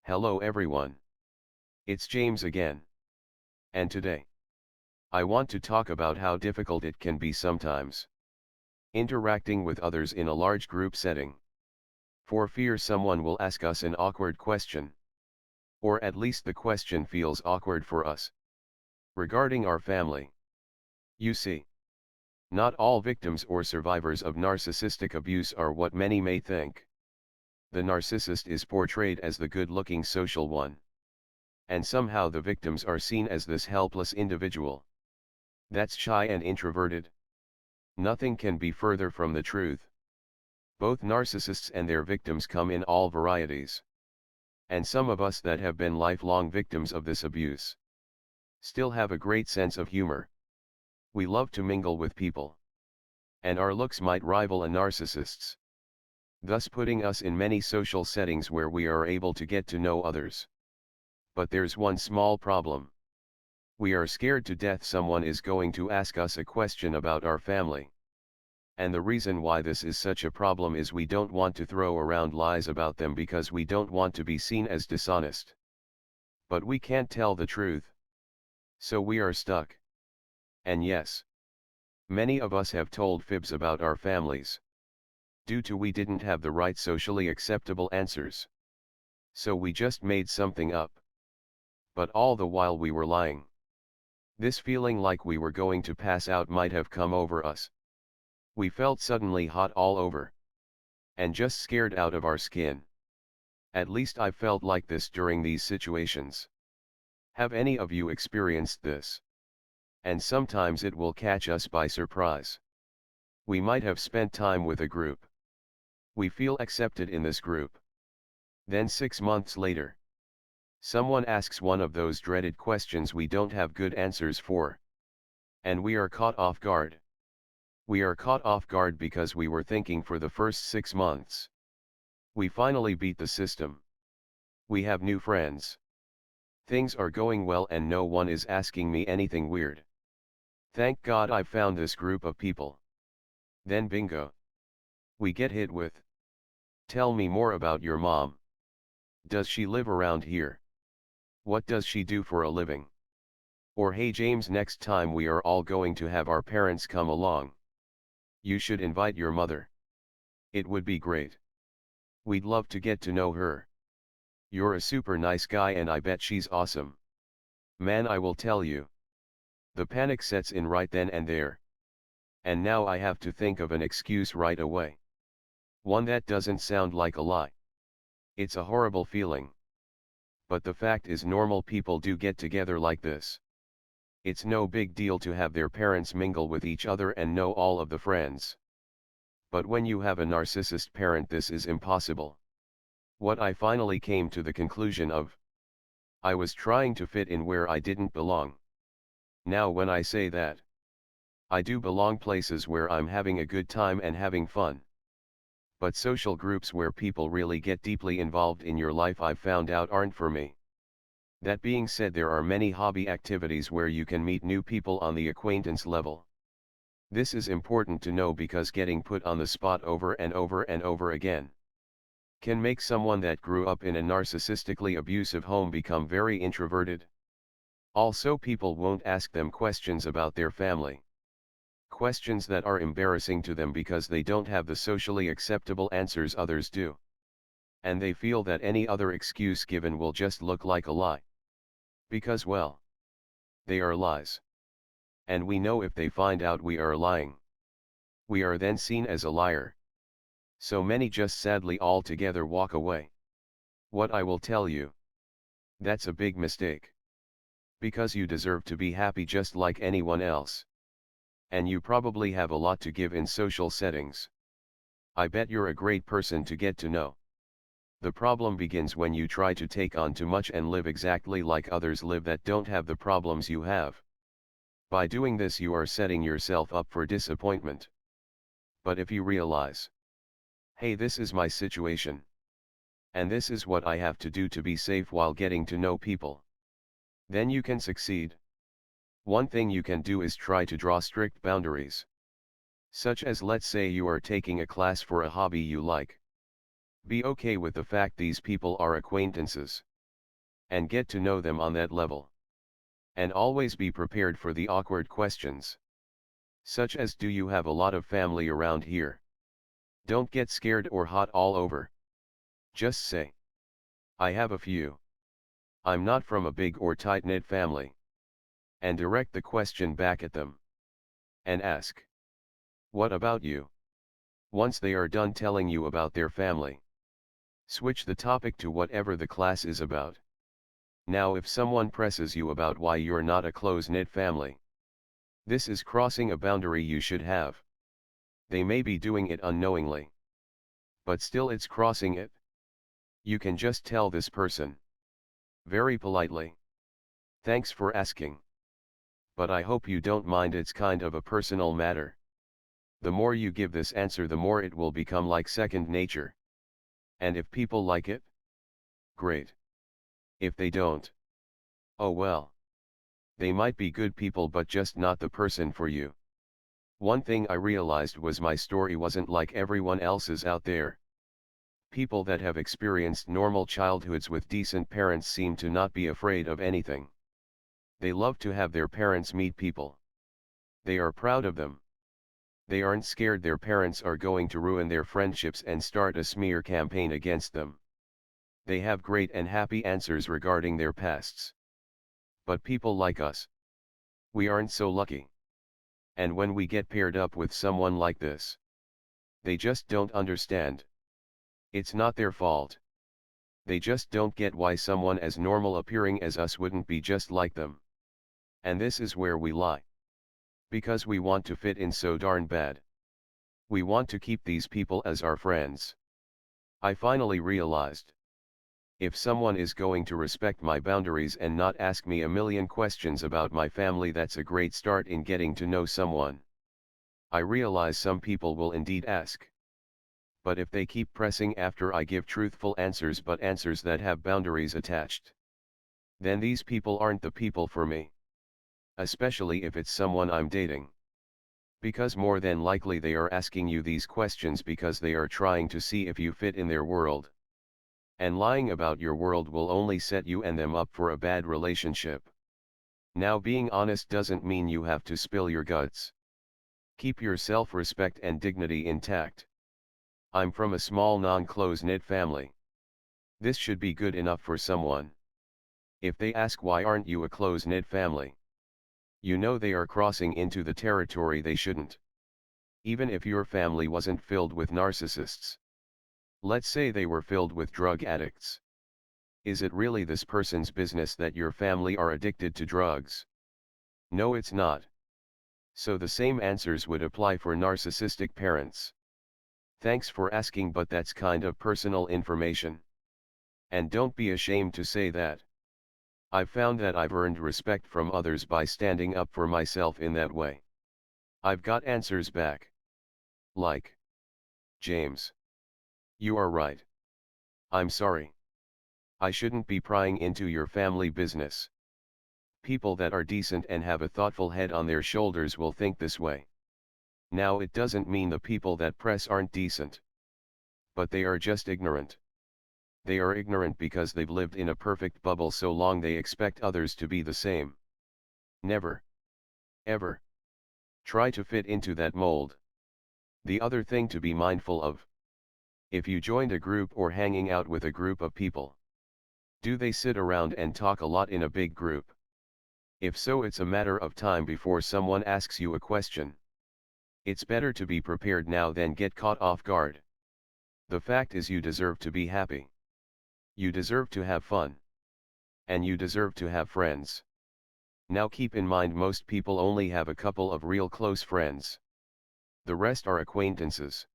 Hello everyone. It's James again. And today, I want to talk about how difficult it can be sometimes interacting with others in a large group setting. For fear someone will ask us an awkward question. Or at least the question feels awkward for us. Regarding our family. You see, not all victims or survivors of narcissistic abuse are what many may think. The narcissist is portrayed as the good-looking social one. And somehow the victims are seen as this helpless individual that's shy and introverted. Nothing can be further from the truth. Both narcissists and their victims come in all varieties. And some of us that have been lifelong victims of this abuse still have a great sense of humor. We love to mingle with people. And our looks might rival a narcissist's, thus putting us in many social settings where we are able to get to know others. But there's one small problem. We are scared to death someone is going to ask us a question about our family. And the reason why this is such a problem is we don't want to throw around lies about them because we don't want to be seen as dishonest. But we can't tell the truth. So we are stuck. And yes, many of us have told fibs about our families. Due to we didn't have the right socially acceptable answers. So we just made something up. But all the while we were lying. This feeling like we were going to pass out might have come over us. We felt suddenly hot all over. And just scared out of our skin. At least I felt like this during these situations. Have any of you experienced this? And sometimes it will catch us by surprise. We might have spent time with a group. We feel accepted in this group. Then 6 months later, someone asks one of those dreaded questions we don't have good answers for. And we are caught off guard. We are caught off guard because we were thinking for the first 6 months. We finally beat the system. We have new friends. Things are going well and no one is asking me anything weird. Thank God I found this group of people. Then bingo. We get hit with. Tell me more about your mom. Does she live around here? What does she do for a living? Or hey James, next time we are all going to have our parents come along. You should invite your mother. It would be great. We'd love to get to know her. You're a super nice guy and I bet she's awesome. Man, I will tell you. The panic sets in right then and there. And now I have to think of an excuse right away. One that doesn't sound like a lie. It's a horrible feeling. But the fact is normal people do get together like this. It's no big deal to have their parents mingle with each other and know all of the friends. But when you have a narcissist parent, this is impossible. What I finally came to the conclusion of. I was trying to fit in where I didn't belong. Now when I say that, I do belong places where I'm having a good time and having fun. But social groups where people really get deeply involved in your life, I've found out aren't for me. That being said, there are many hobby activities where you can meet new people on the acquaintance level. This is important to know because getting put on the spot over and over and over again can make someone that grew up in a narcissistically abusive home become very introverted. Also, people won't ask them questions about their family. Questions that are embarrassing to them because they don't have the socially acceptable answers others do. And they feel that any other excuse given will just look like a lie. Because well, they are lies. And we know if they find out we are lying, we are then seen as a liar. So many just sadly altogether walk away. What I will tell you, that's a big mistake. Because you deserve to be happy just like anyone else. And you probably have a lot to give in social settings. I bet you're a great person to get to know. The problem begins when you try to take on too much and live exactly like others live that don't have the problems you have. By doing this, you are setting yourself up for disappointment. But if you realize, hey, this is my situation. And this is what I have to do to be safe while getting to know people. Then you can succeed. One thing you can do is try to draw strict boundaries. Such as, let's say you are taking a class for a hobby you like. Be okay with the fact these people are acquaintances. and get to know them on that level. And always be prepared for the awkward questions. Such as, do you have a lot of family around here? Don't get scared or hot all over. Just say, I have a few. I'm not from a big or tight-knit family. And direct the question back at them. And ask, what about you? Once they are done telling you about their family, switch the topic to whatever the class is about. Now if someone presses you about why you're not a close-knit family, this is crossing a boundary you should have. They may be doing it unknowingly, but still it's crossing it. You can just tell this person, very politely, thanks for asking, but I hope you don't mind, it's kind of a personal matter. The more you give this answer, the more it will become like second nature. And if people like it, great. If they don't, oh well. They might be good people but just not the person for you. One thing I realized was my story wasn't like everyone else's out there. People that have experienced normal childhoods with decent parents seem to not be afraid of anything. They love to have their parents meet people. They are proud of them. They aren't scared their parents are going to ruin their friendships and start a smear campaign against them. They have great and happy answers regarding their pasts. But people like us, we aren't so lucky. And when we get paired up with someone like this, they just don't understand. It's not their fault. They just don't get why someone as normal appearing as us wouldn't be just like them. And this is where we lie. Because we want to fit in so darn bad. We want to keep these people as our friends. I finally realized, if someone is going to respect my boundaries and not ask me a million questions about my family, that's a great start in getting to know someone. I realize some people will indeed ask. But if they keep pressing after I give truthful answers but answers that have boundaries attached, then these people aren't the people for me. Especially if it's someone I'm dating. Because more than likely they are asking you these questions because they are trying to see if you fit in their world. And lying about your world will only set you and them up for a bad relationship. Now, being honest doesn't mean you have to spill your guts. Keep your self-respect and dignity intact. I'm from a small non-close-knit family. This should be good enough for someone. If they ask why aren't you a close-knit family, you know they are crossing into the territory they shouldn't. Even if your family wasn't filled with narcissists. Let's say they were filled with drug addicts. Is it really this person's business that your family are addicted to drugs? No, it's not. So the same answers would apply for narcissistic parents. Thanks for asking, but that's kind of personal information. And don't be ashamed to say that. I've found that I've earned respect from others by standing up for myself in that way. I've got answers back. Like, James, you are right. I'm sorry. I shouldn't be prying into your family business. People that are decent and have a thoughtful head on their shoulders will think this way. Now, it doesn't mean the people that press aren't decent. But they are just ignorant. They are ignorant because they've lived in a perfect bubble so long they expect others to be the same. Never, ever, try to fit into that mold. The other thing to be mindful of. If you joined a group or hanging out with a group of people, do they sit around and talk a lot in a big group? If so, it's a matter of time before someone asks you a question. It's better to be prepared now than get caught off guard. The fact is, you deserve to be happy. You deserve to have fun. And you deserve to have friends. Now keep in mind, most people only have a couple of real close friends. The rest are acquaintances.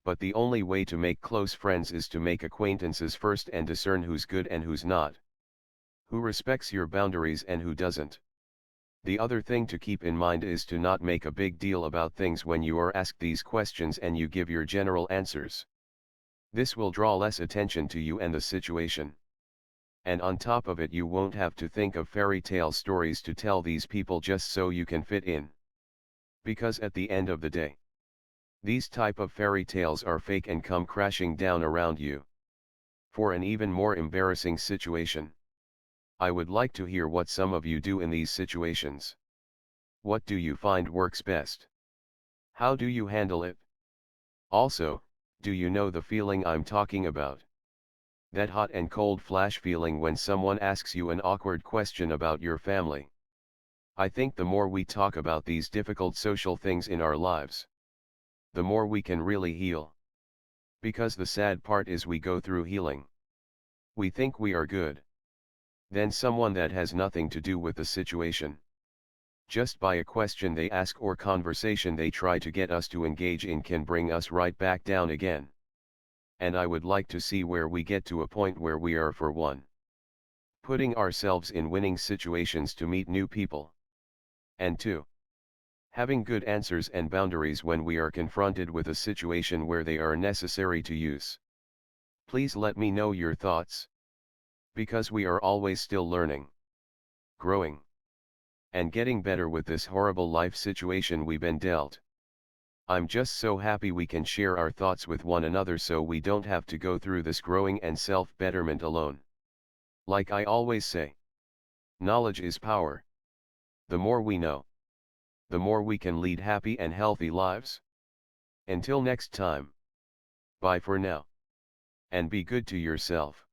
But the only way to make close friends is to make acquaintances first and discern who's good and who's not. Who respects your boundaries and who doesn't. The other thing to keep in mind is to not make a big deal about things when you are asked these questions and you give your general answers. This will draw less attention to you and the situation. And on top of it, you won't have to think of fairy tale stories to tell these people just so you can fit in. Because at the end of the day, these type of fairy tales are fake and come crashing down around you. For an even more embarrassing situation, I would like to hear what some of you do in these situations. What do you find works best? How do you handle it? Also, do you know the feeling I'm talking about? That hot and cold flash feeling when someone asks you an awkward question about your family. I think the more we talk about these difficult social things in our lives, the more we can really heal. Because the sad part is we go through healing. We think we are good. Then someone that has nothing to do with the situation, just by a question they ask or conversation they try to get us to engage in, can bring us right back down again. And I would like to see where we get to a point where we are, for one, putting ourselves in winning situations to meet new people. And two, having good answers and boundaries when we are confronted with a situation where they are necessary to use. Please let me know your thoughts. Because we are always still learning, growing, and getting better with this horrible life situation we've been dealt. I'm just so happy we can share our thoughts with one another so we don't have to go through this growing and self-betterment alone. Like I always say, knowledge is power. The more we know, the more we can lead happy and healthy lives. Until next time. Bye for now. And be good to yourself.